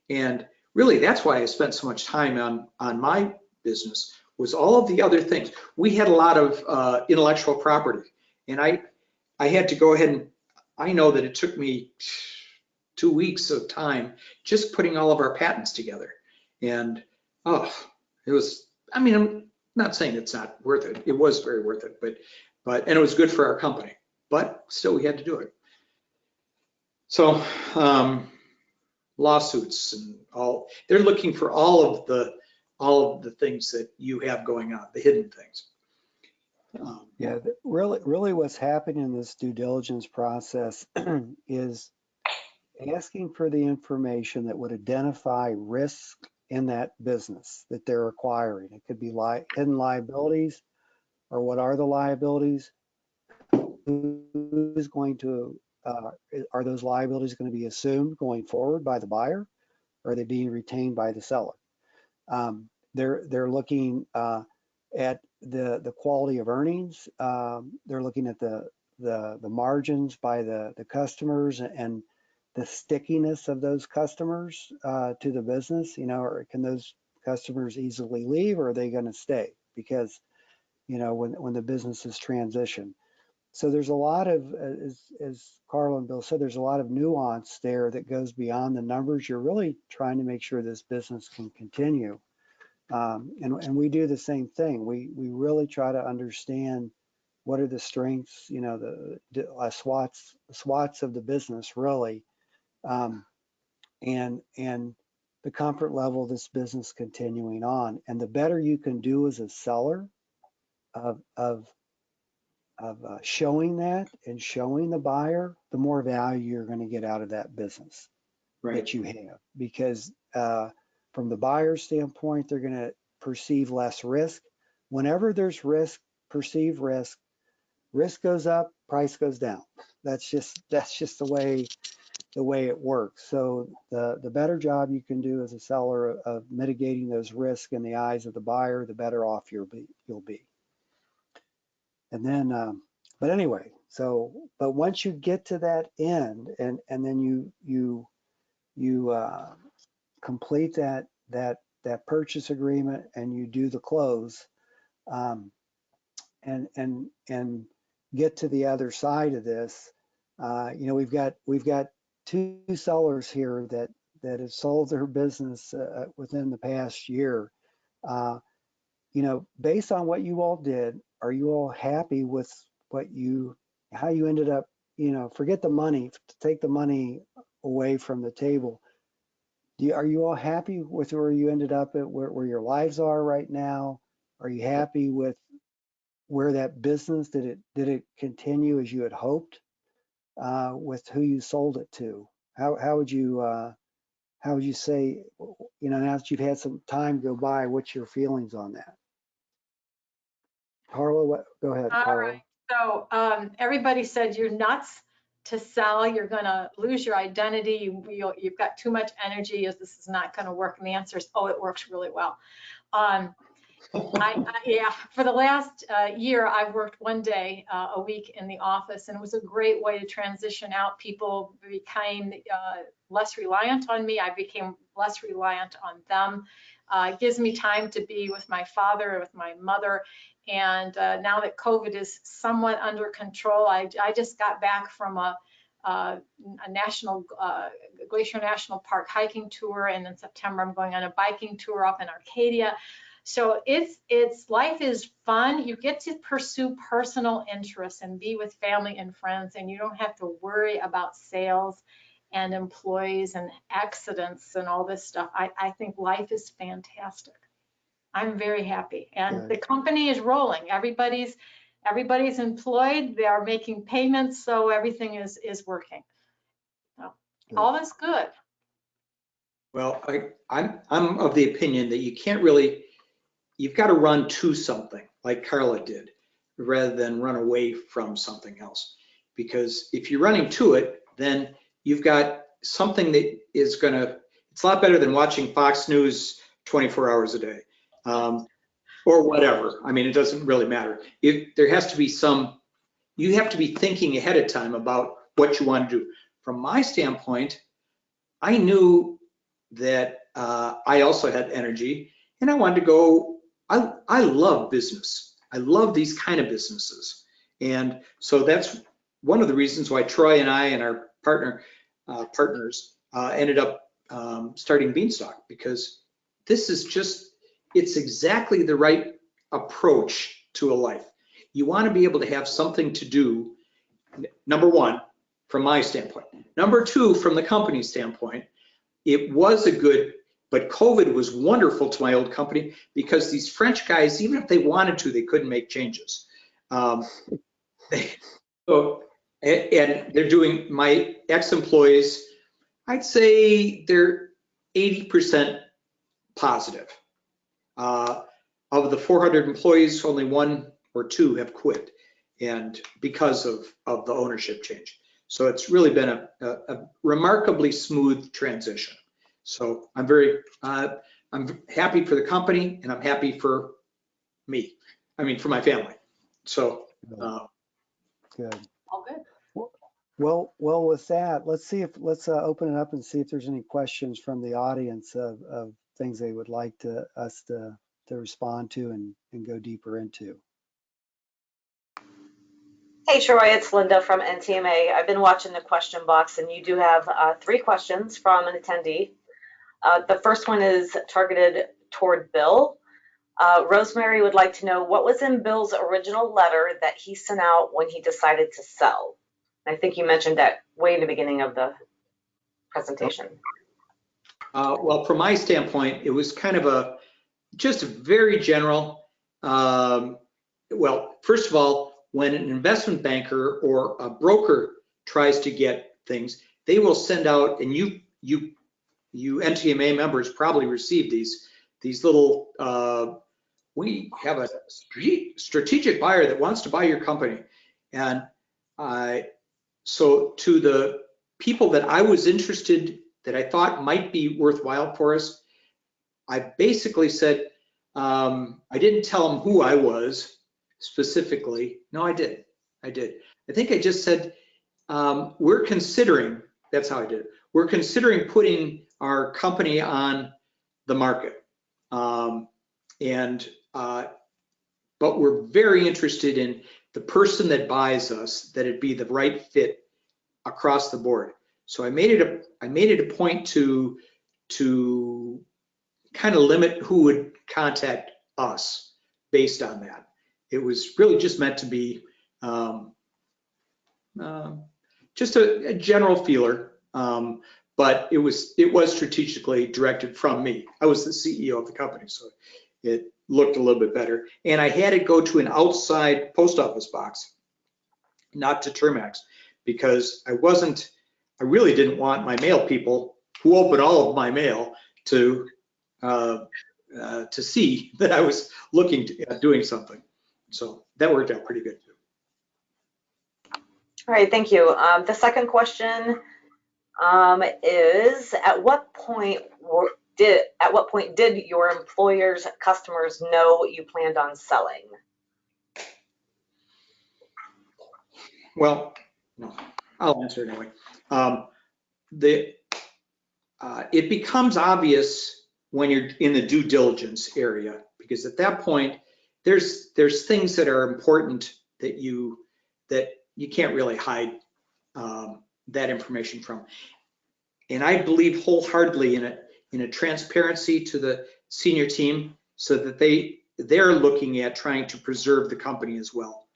And really, that's why I spent so much time on my business, was all of the other things. We had a lot of intellectual property, and I had to go ahead and, I know that it took me 2 weeks of time just putting all of our patents together. And it was, I mean, I'm not saying it's not worth it. It was very worth it, but and it was good for our company, but still we had to do it. So lawsuits and all, they're looking for all of the things that you have going on, the hidden things. Yeah, really what's happening in this due diligence process is asking for the information that would identify risk in that business that they're acquiring. It could be hidden liabilities, or what are the liabilities? Who's going to, are those liabilities going to be assumed going forward by the buyer? Or are they being retained by the seller? They're looking at the quality of earnings. They're looking at the margins by the customers and the stickiness of those customers to the business. Or can those customers easily leave, or are they going to stay? Because when the business is transitioned. So there's a lot of, as Carla and Bill said, there's a lot of nuance there that goes beyond the numbers. You're really trying to make sure this business can continue. And we do the same thing. We really try to understand what are the strengths, the SWOTs of the business, really, and the comfort level of this business continuing on. And the better you can do as a seller of showing that and showing the buyer, the more value you're going to get out of that business that you have. Because from the buyer's standpoint, they're going to perceive less risk. Whenever there's risk, perceived risk goes up, price goes down. That's just the way it works. So the better job you can do as a seller of mitigating those risks in the eyes of the buyer, the better off you'll be. And then, but anyway, but once you get to that end, and then you complete that purchase agreement, and you do the close, and get to the other side of this, we've got 2 sellers here that have sold their business within the past year. Based on what you all did, are you all happy with how you ended up, forget the money, to take the money away from the table. Are you all happy with where you ended up at, where your lives are right now? Are you happy with where that business, did it continue as you had hoped, with who you sold it to? How would you say, now that you've had some time go by, what's your feelings on that? Carla, go ahead, All Carla. right. So everybody said you're nuts to sell. You're going to lose your identity. You've got too much energy. This is not going to work. And the answer is, oh, it works really well. Yeah, for the last year, I've worked 1 day a week in the office, and it was a great way to transition out. People became less reliant on me. I became less reliant on them. It gives me time to be with my father, with my mother. And now that COVID is somewhat under control, I just got back from a national Glacier National Park hiking tour, and in September I'm going on a biking tour up in Arcadia. So it's life is fun. You get to pursue personal interests and be with family and friends, and you don't have to worry about sales and employees and accidents and all this stuff. I think life is fantastic. I'm very happy, and the company is rolling. Everybody's employed. They are making payments, so everything is working. So, all is good. Well, I'm of the opinion that you can't really, you've got to run to something like Carla did, rather than run away from something else. Because if you're running to it, then you've got something that is gonna, it's a lot better than watching Fox News 24 hours a day, or whatever. I mean, it doesn't really matter. There has to be some, you have to be thinking ahead of time about what you want to do. From my standpoint, I knew that I also had energy, and I wanted to go. I love business. I love these kind of businesses, and so that's one of the reasons why Troy and I and our partners ended up starting Beanstalk, because this is just, it's exactly the right approach to a life. You want to be able to have something to do, number one, from my standpoint. Number two, from the company standpoint, it was a good, but COVID was wonderful to my old company, because these French guys, even if they wanted to, they couldn't make changes. So, and they're doing, my ex-employees, I'd say they're 80% positive. Of the 400 employees, only 1 or 2 have quit, and because of the ownership change. So it's really been a remarkably smooth transition. So I'm happy for the company, and I'm happy for me. I mean, for my family. So Good. All good. Well, with that, let's open it up and see if there's any questions from the audience of things they would like us to respond to and go deeper into. Hey Troy, it's Linda from NTMA. I've been watching the question box, and you do have 3 questions from an attendee. The first one is targeted toward Bill. Rosemary would like to know what was in Bill's original letter that he sent out when he decided to sell. I think you mentioned that way in the beginning of the presentation. Well, from my standpoint, it was kind of just a very general, well, first of all, when an investment banker or a broker tries to get things, they will send out, and you NTMA members probably receive these little, we have a strategic buyer that wants to buy your company. And so to the people that I was interested, that I thought might be worthwhile for us, I basically said, I didn't tell them who I was specifically. No, I did. I think I just said, we're considering, that's how I did it. We're considering putting our company on the market. But we're very interested in the person that buys us, that it be the right fit across the board. So I made it a point to kind of limit who would contact us based on that. It was really just meant to be just a general feeler, but it was strategically directed from me. I was the CEO of the company, so it looked a little bit better. And I had it go to an outside post office box, not to Turmax, because I really didn't want my mail people who open all of my mail to see that I was looking at doing something. So that worked out pretty good too. All right, thank you. The second question is, at what point did your employer's customers know you planned on selling? Well, no, I'll answer it anyway. It becomes obvious when you're in the due diligence area, because at that point, there's things that are important that you can't really hide that information from. And I believe wholeheartedly in a transparency to the senior team, so that they're looking at trying to preserve the company as well.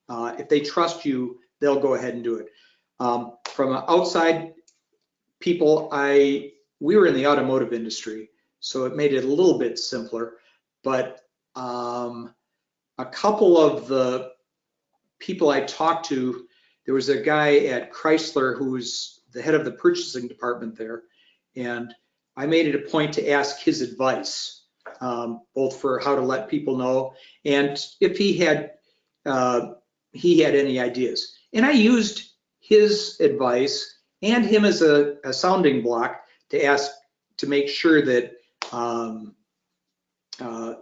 If they trust you, they'll go ahead and do it. From outside people, we were in the automotive industry, so it made it a little bit simpler, but a couple of the people I talked to, there was a guy at Chrysler who was the head of the purchasing department there, and I made it a point to ask his advice, both for how to let people know and if he had any ideas. And I used his advice and him as a sounding block to ask to make sure that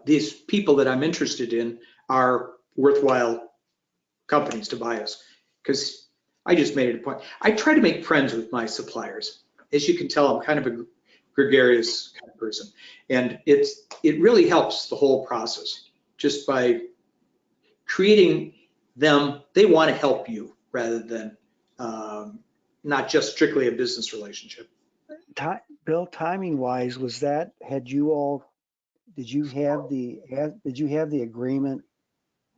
these people that I'm interested in are worthwhile companies to buy us, because I just made it a point. I try to make friends with my suppliers. As you can tell, I'm kind of a gregarious kind of person, and it really helps the whole process just by creating them. They want to help you rather than not just strictly a business relationship. Bill, timing wise, did you have the agreement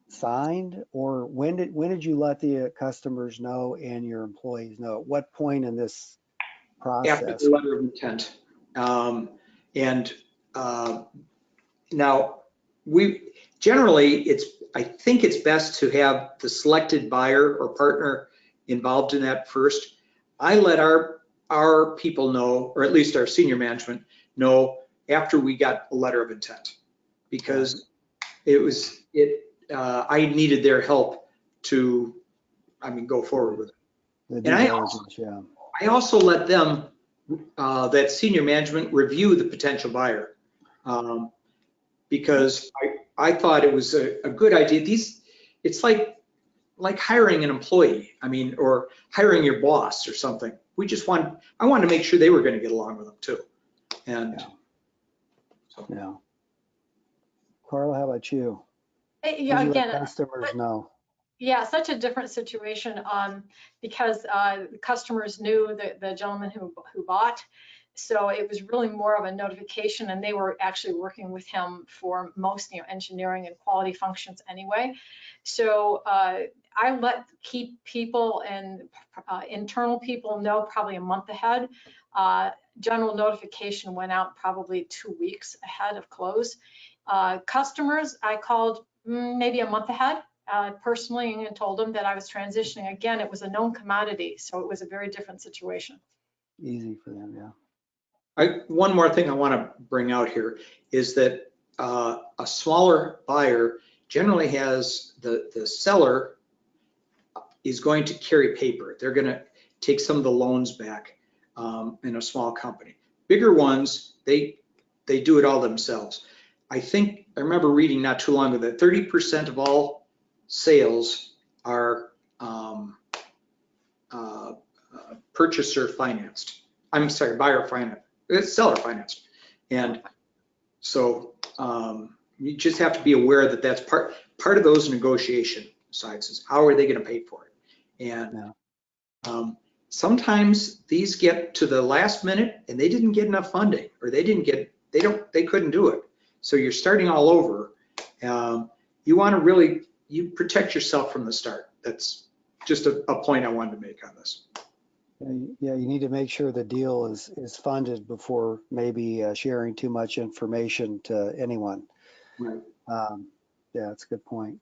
signed, or when did you let the customers know and your employees know? At what point in this process? After the letter of intent. Now we generally, I think it's best to have the selected buyer or partner involved in that first. I let our people know, or at least our senior management know, after we got a letter of intent, because I needed their help to, go forward with it. And I also let them, that senior management, review the potential buyer, because I thought it was a good idea. It's like hiring an employee, or hiring your boss or something. I wanted to make sure they were going to get along with them too. And yeah. Carla, how about you? Yeah, again, customers know. Yeah, such a different situation because the customers knew the gentleman who bought. So it was really more of a notification, and they were actually working with him for most engineering and quality functions anyway. So I keep people and internal people know probably a month ahead. General notification went out probably 2 weeks ahead of close. Customers, I called maybe a month ahead. Personally, and told them that I was transitioning. Again, it was a known commodity, so it was a very different situation. Easy for them, yeah. One more thing I want to bring out here is that a smaller buyer generally has the seller is going to carry paper. They're going to take some of the loans back in a small company. Bigger ones, they do it all themselves. I remember reading not too long ago that 30% of all sales are purchaser financed. Buyer financed. It's seller financed. And so you just have to be aware that that's part of those negotiation sides is how are they going to pay for it. And sometimes these get to the last minute and they didn't get enough funding, or they couldn't do it. So you're starting all over. You want to you protect yourself from the start. That's just a point I wanted to make on this. Yeah, you need to make sure the deal is funded before maybe sharing too much information to anyone. Right. Yeah, that's a good point.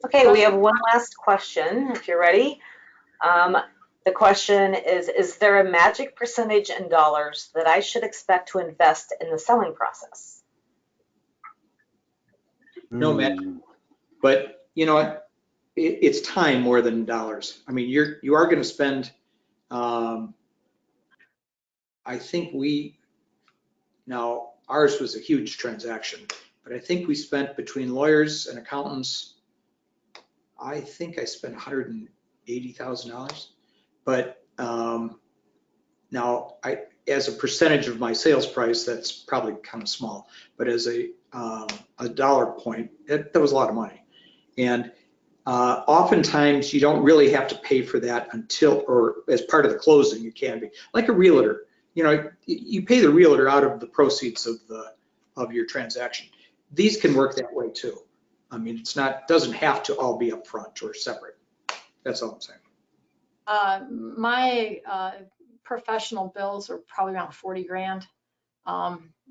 Okay, we have one last question, if you're ready. The question is there a magic percentage in dollars that I should expect to invest in the selling process? No magic, but you know what? It's time more than dollars. You are going to spend. I think ours was a huge transaction, but I think we spent between lawyers and accountants. I think I spent $180,000. But now, as a percentage of my sales price, that's probably kind of small. But as a dollar point, that was a lot of money. And oftentimes, you don't really have to pay for that or as part of the closing, it can be. Like a realtor, you pay the realtor out of the proceeds of of your transaction. These can work that way too. I mean, it's not, doesn't have to all be upfront or separate. That's all I'm saying. My professional bills are probably around 40 grand.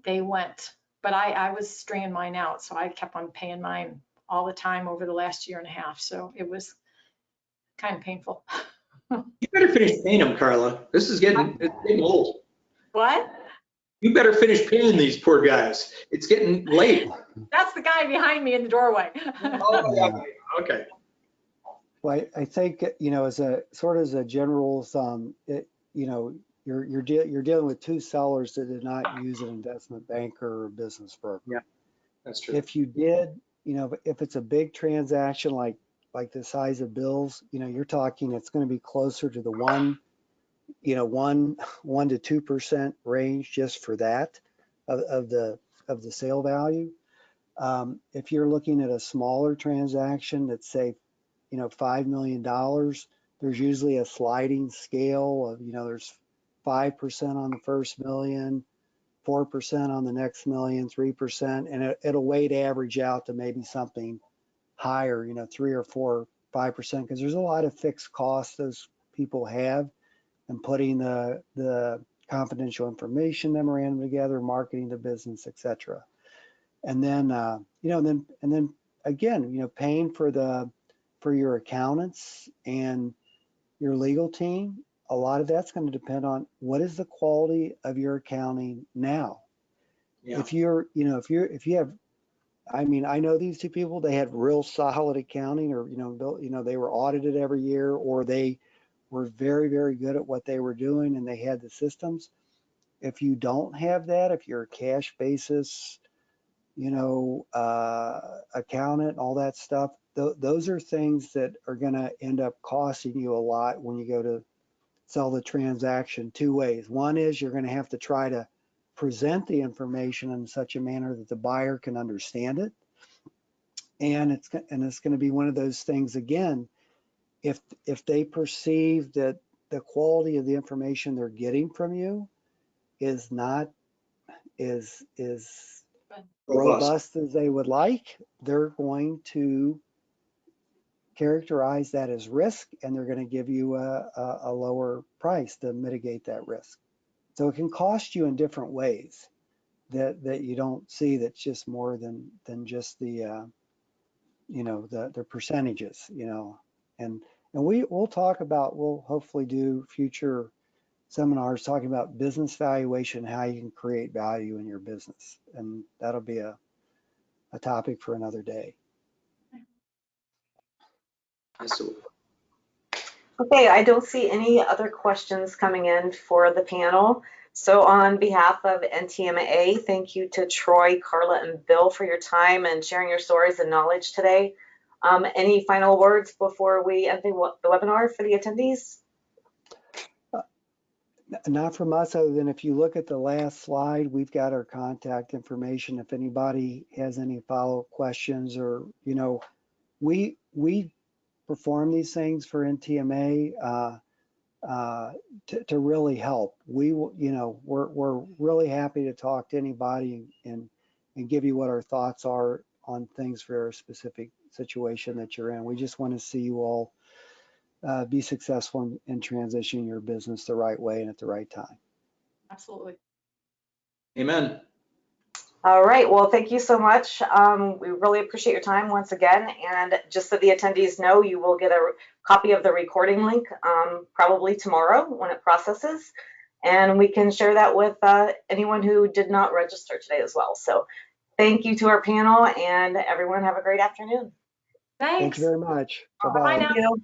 They went, but I was stringing mine out, so I kept on paying mine all the time over the last year and a half. So it was kind of painful. You better finish paying them, Carla. This is getting, it's getting old. What? You better finish paying these poor guys. It's getting late. That's the guy behind me in the doorway. Oh, Yeah. okay. Well, I think, as a sort of as a general thumb, you're dealing with two sellers that did not use an investment banker or business broker. Yeah, that's true. If you did, if it's a big transaction like the size of bills, you're talking it's going to be closer to the 1 to 2% range just for that of the sale value. If you're looking at a smaller transaction that's say, $5 million, there's usually a sliding scale of, there's 5% on the first million, 4% on the next million, 3%, and it'll weight average out to maybe something higher, 3 or 4, 5%, because there's a lot of fixed costs those people have, and putting the confidential information memorandum together, marketing the business, etc. And then, and then again, paying for your accountants and your legal team. A lot of that's going to depend on what is the quality of your accounting now. Yeah. If you have, I mean, I know these two people, they had real solid accounting, or, they were audited every year, or they were very, very good at what they were doing and they had the systems. If you don't have that, if you're a cash basis, accountant, all that stuff, those are things that are going to end up costing you a lot when you go to sell the transaction two ways. One is you're going to have to try to present the information in such a manner that the buyer can understand it. And it's going to be one of those things, again, if they perceive that the quality of the information they're getting from you is not as robust as they would like, they're going to characterize that as risk, and they're going to give you a lower price to mitigate that risk. So it can cost you in different ways that you don't see. That's just more than just the the percentages, and we'll talk about, we'll hopefully do future seminars talking about business valuation, how you can create value in your business, and that'll be a topic for another day. Absolutely. Okay, I don't see any other questions coming in for the panel. So on behalf of NTMA, thank you to Troy, Carla, and Bill for your time and sharing your stories and knowledge today. Any final words before we end the webinar for the attendees? Not from us, other than if you look at the last slide, we've got our contact information. If anybody has any follow-up questions, or, we perform these things for NTMA to really help. We're really happy to talk to anybody and give you what our thoughts are on things for a specific situation that you're in. We just want to see you all be successful in transitioning your business the right way and at the right time. Absolutely. Amen. All right, well, thank you so much. We really appreciate your time once again. And just so the attendees know, you will get a copy of the recording link probably tomorrow when it processes. And we can share that with anyone who did not register today as well. So thank you to our panel, and everyone have a great afternoon. Thanks. Thank you very much. Bye Bye-bye. now. Thank you.